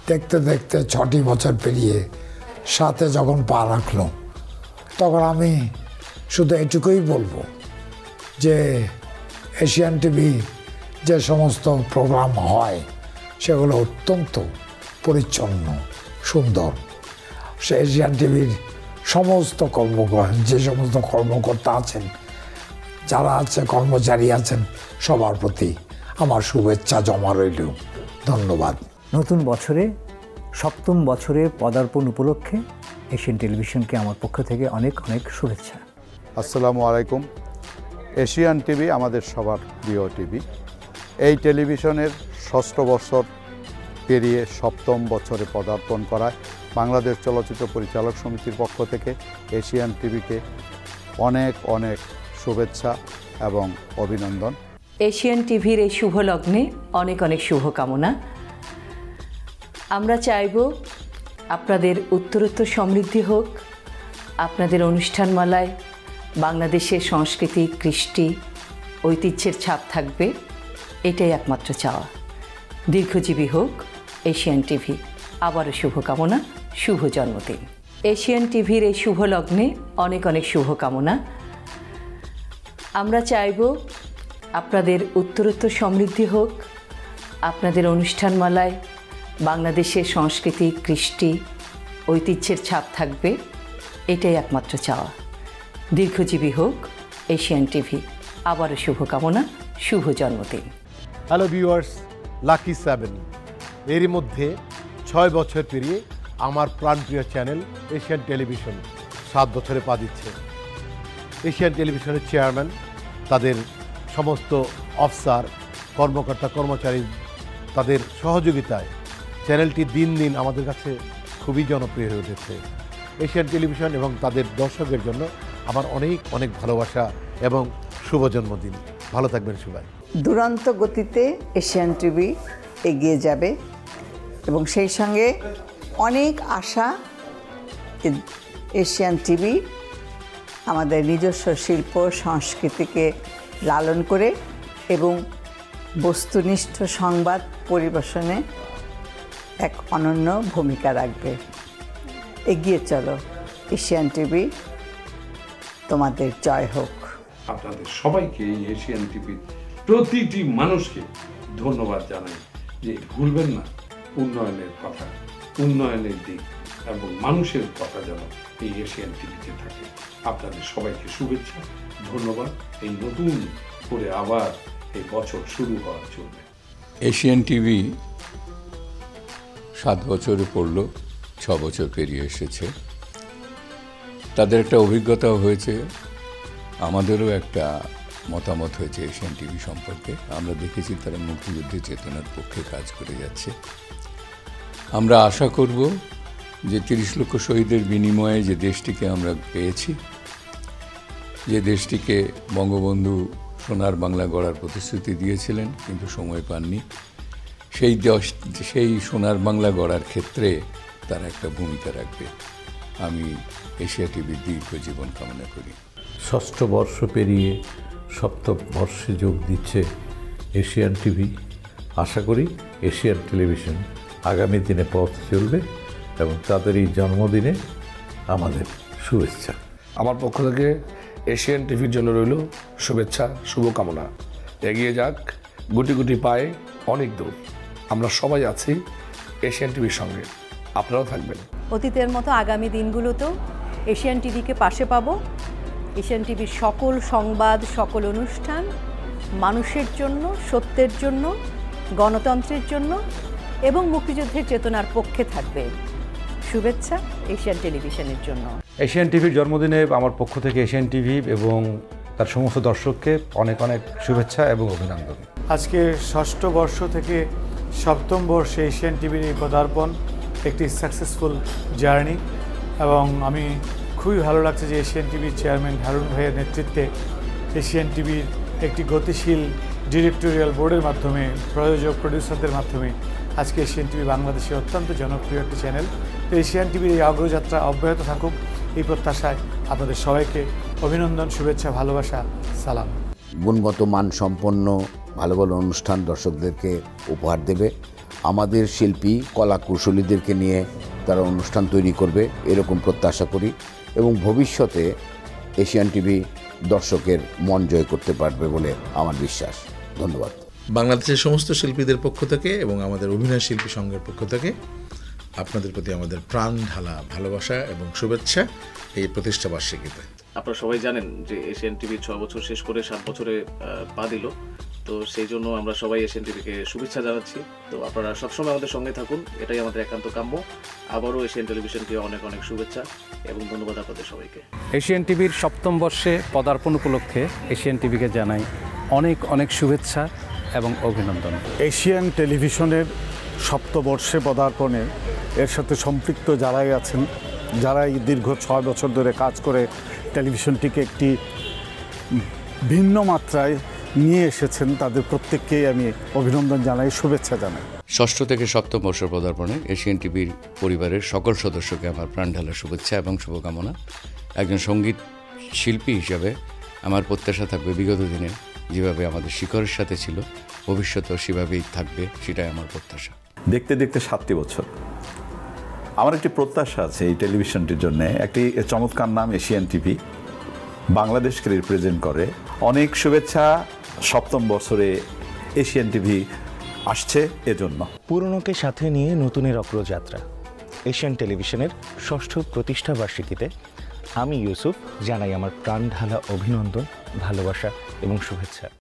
দেখতে দেখতে 6টি বছর পেরিয়ে 7-এ যখন পা রাখলো, তখন আমি শুধু এটুকুই বলবো যে এশিয়ান টিভি যে সমস্ত প্রোগ্রাম হয় সেগুলো অত্যন্ত পরিচ্ছন্ন, সুন্দর। সে এশিয়ান টিভির সমস্ত যে সমস্ত কর্মকর্তা আছেন, যারা আছে, কর্মচারী আছেন, সবার প্রতি আমার শুভেচ্ছা জমা রইল। ধন্যবাদ। নতুন বছরে 7ম বছরের পদার্পণ উপলক্ষে এশিয়ান টেলিভিশনকে আমার পক্ষ থেকে অনেক অনেক শুভেচ্ছা। আসসালামু আলাইকুম। এশিয়ান টিভি আমাদের সবার প্রিয় টিভি। এই টেলিভিশনের 6ষ্ঠ বছর পেরিয়ে 7ম বছরে পদার্পণ করায় বাংলাদেশ চলচ্চিত্র পরিচালক সমিতির পক্ষ থেকে এশিয়ান টিভিকে অনেক অনেক শুভেচ্ছা এবং অভিনন্দন। এশিয়ান টিভির এই শুভ লগ্নে অনেক অনেক শুভকামনা। আমরা চাইব আপনাদের উত্তরোত্তর সমৃদ্ধি হোক, আপনাদের অনুষ্ঠানমালায় বাংলাদেশের সংস্কৃতি, কৃষ্টি, ঐতিহ্যের ছাপ থাকবে, এটাই একমাত্র চাওয়া। দীর্ঘজীবী হোক এশিয়ান টিভি। আবারও শুভকামনা, শুভ জন্মদিন। এশিয়ান টিভির এই শুভ লগ্নে অনেক অনেক শুভকামনা। আমরা চাইব আপনাদের উত্তরোত্তর সমৃদ্ধি হোক, আপনাদের অনুষ্ঠানমালায় বাংলাদেশের সংস্কৃতি, কৃষ্টি, ঐতিহ্যের ছাপ থাকবে, এটাই একমাত্র চাওয়া। দীর্ঘজীবী হোক এশিয়ান টিভি। আবারও শুভকামনা, শুভ জন্মদিন। হ্যালো ভিউয়ার্স, লাকি 7 এরই মধ্যে 6 বছর পেরিয়ে আমার প্রাণপ্রিয় চ্যানেল এশিয়ান টেলিভিশন 7 বছরে পা দিচ্ছে। এশিয়ান টেলিভিশনের চেয়ারম্যান, তাদের সমস্ত অফিসার, কর্মকর্তা, কর্মচারী, তাদের সহযোগিতায় চ্যানেলটি দিন দিন আমাদের কাছে খুবই জনপ্রিয় হয়ে উঠেছে। এশিয়ান টেলিভিশন এবং তাদের দর্শকের জন্য আমার অনেক অনেক ভালোবাসা এবং শুভ জন্মদিন। ভালো থাকবেন সবাই। দুরন্ত গতিতে এশিয়ান টিভি এগিয়ে যাবে এবং সেই সঙ্গে অনেক আশা এশিয়ান টিভি আমাদের নিজস্ব শিল্প সংস্কৃতিকে লালন করে এবং বস্তুনিষ্ঠ সংবাদ পরিবেশনে এক অনন্য ভূমিকা রাখবে। এগিয়ে চলো এশিয়ান টিভি, তোমাদের জয় হোক। আপনাদের সবাইকে এই এশিয়ান টিভির প্রতিটি মানুষকে ধন্যবাদ জানাই যে ভুলবেন না উন্নয়নের কথা, উন্নয়নের দিক এবং মানুষের কথা যেন এই এশিয়ান টিভিতে থাকে। আপনাদের সবাইকে শুভেচ্ছা, ধন্যবাদ। এই নতুন করে আবার এই বছর শুরু হওয়ার জন্য এশিয়ান টিভি 7 বছরে পড়ল, 6 বছর পেরিয়ে এসেছে। তাদের একটা অভিজ্ঞতাও হয়েছে, আমাদেরও একটা মতামত হয়েছে এশিয়ান টিভি সম্পর্কে। আমরা দেখেছি তারা মুক্তিযুদ্ধের চেতনার পক্ষে কাজ করে যাচ্ছে। আমরা আশা করব যে 30 লক্ষ শহীদের বিনিময়ে যে দেশটিকে আমরা পেয়েছি, যে দেশটিকে বঙ্গবন্ধু সোনার বাংলা গড়ার প্রতিশ্রুতি দিয়েছিলেন কিন্তু সময় পাননি, সেই সোনার বাংলা গড়ার ক্ষেত্রে তারা একটা ভূমিকা রাখবে। আমি এশিয়া টিভির দীর্ঘ জীবন কামনা করি। 6ষ্ঠ বর্ষ পেরিয়ে 7ম বর্ষে যোগ দিচ্ছে এশিয়ান টিভি। আশা করি এশিয়ান টেলিভিশন আগামী দিনে পথ চলবে এবং তাদের এই জন্মদিনে আমাদের শুভেচ্ছা। আমার পক্ষ থেকে এশিয়ান টিভির জন্য রইল শুভেচ্ছা, শুভকামনা। এগিয়ে যাক গুটি গুটি পায়ে অনেক দূর। আমরা সবাই আছি এশিয়ান টিভির সঙ্গে, আপনারাও থাকবেন। অতীতের মতো আগামী দিনগুলোতেও এশিয়ান টিভিকে পাশে পাবো। এশিয়ান টিভির সকল সংবাদ, সকল অনুষ্ঠান মানুষের জন্য, সত্যের জন্য, গণতন্ত্রের জন্য এবং মুক্তিযুদ্ধের চেতনার পক্ষে থাকবে। শুভেচ্ছা এশিয়ান টেলিভিশনের জন্য। এশিয়ান টিভির জন্মদিনে আমার পক্ষ থেকে এশিয়ান টিভি এবং তার সমস্ত দর্শককে অনেক অনেক শুভেচ্ছা এবং অভিনন্দন। আজকে 6ষ্ঠ বর্ষ থেকে 7ম বর্ষে এশিয়ান টিভির এই পদার্পণ একটি সাকসেসফুল জার্নি এবং আমি খুবই ভালো লাগছে যে এশিয়ান টিভির চেয়ারম্যান হারুন ভাইয়ের নেতৃত্বে এশিয়ান টিভির একটি গতিশীল ডিরেক্টোরিয়াল বোর্ডের মাধ্যমে, প্রযোজক প্রডিউসারদের মাধ্যমে আজকে এশিয়ান টিভি বাংলাদেশে অত্যন্ত জনপ্রিয় একটি চ্যানেল। তো এশিয়ান টিভির এই অগ্রযাত্রা অব্যাহত থাকুক এই প্রত্যাশায় আপনাদের সবাইকে অভিনন্দন, শুভেচ্ছা, ভালোবাসা, সালাম। গুণগত মানসম্পন্ন ভালো ভালো অনুষ্ঠান দর্শকদেরকে উপহার দেবে। আমাদের শিল্পী কলা কুশলীদেরকে নিয়ে তারা অনুষ্ঠান তৈরি করবে এরকম প্রত্যাশা করি এবং ভবিষ্যতে এশিয়ান টিভি দর্শকের মন জয় করতে পারবে বলে আমার বিশ্বাস। ধন্যবাদ। বাংলাদেশের সমস্ত শিল্পীদের পক্ষ থেকে এবং আমাদের অভিনয় শিল্পী সংঘের পক্ষ থেকে আপনাদের প্রতি আমাদের প্রাণ ঢালা ভালোবাসা এবং শুভেচ্ছা এই প্রতিষ্ঠা বার্ষিকীতে। আপনারা সবাই জানেন যে এশিয়ান টিভি 6 বছর শেষ করে 7 বছরে পা দিল, তো সেই জন্য আমরা সবাই এশিয়ান টিভিকে শুভেচ্ছা জানাচ্ছি। তো আপনারা সবসময় আমাদের সঙ্গে থাকুন, এটাই আমাদের একান্ত কাম্য। আবারও এশিয়ান টেলিভিশনকে অনেক অনেক শুভেচ্ছা এবং ধন্যবাদ আপনাদের সবাইকে। এশিয়ান টিভির 7ম বর্ষে পদার্পণ উপলক্ষে এশিয়ান টিভিকে জানাই অনেক অনেক শুভেচ্ছা এবং অভিনন্দন। এশিয়ান টেলিভিশনের 7ম বর্ষে পদার্পণে এর সাথে সম্পৃক্ত যারাই আছেন, যারা এই দীর্ঘ 6 বছর ধরে কাজ করে টেলিভিশনটিকে একটি ভিন্ন মাত্রায় নিয়ে এসেছেন, তাদের প্রত্যেককেই আমি অভিনন্দন জানাই, শুভেচ্ছা জানাই। 6ষ্ঠ থেকে 7ম বর্ষ পদার্পণে এশিয়ান টিভির পরিবারের সকল সদস্যকে আমার প্রাণঢালা শুভেচ্ছা এবং শুভকামনা। একজন সঙ্গীত শিল্পী হিসাবে আমার প্রত্যাশা থাকবে বিগত দিনে যেভাবে আমাদের শিকড়ের সাথে ছিল ভবিষ্যতেও সেভাবেই থাকবে, সেটাই আমার প্রত্যাশা। দেখতে দেখতে 7টি বছর। আমার একটি প্রত্যাশা আছে এই টেলিভিশনটির জন্য, একটি চমৎকার নাম এশিয়ান টিভি, বাংলাদেশকে রিপ্রেজেন্ট করে। অনেক শুভেচ্ছা। 7ম বছরে এশিয়ান টিভি আসছে এজন্য। পুরনোকে সাথে নিয়ে নতুনের অগ্রযাত্রা। এশিয়ান টেলিভিশনের 6ষ্ঠ প্রতিষ্ঠা বার্ষিকীতে আমি ইউসুফ জানাই আমার প্রাণঢালা অভিনন্দন, ভালোবাসা এবং শুভেচ্ছা।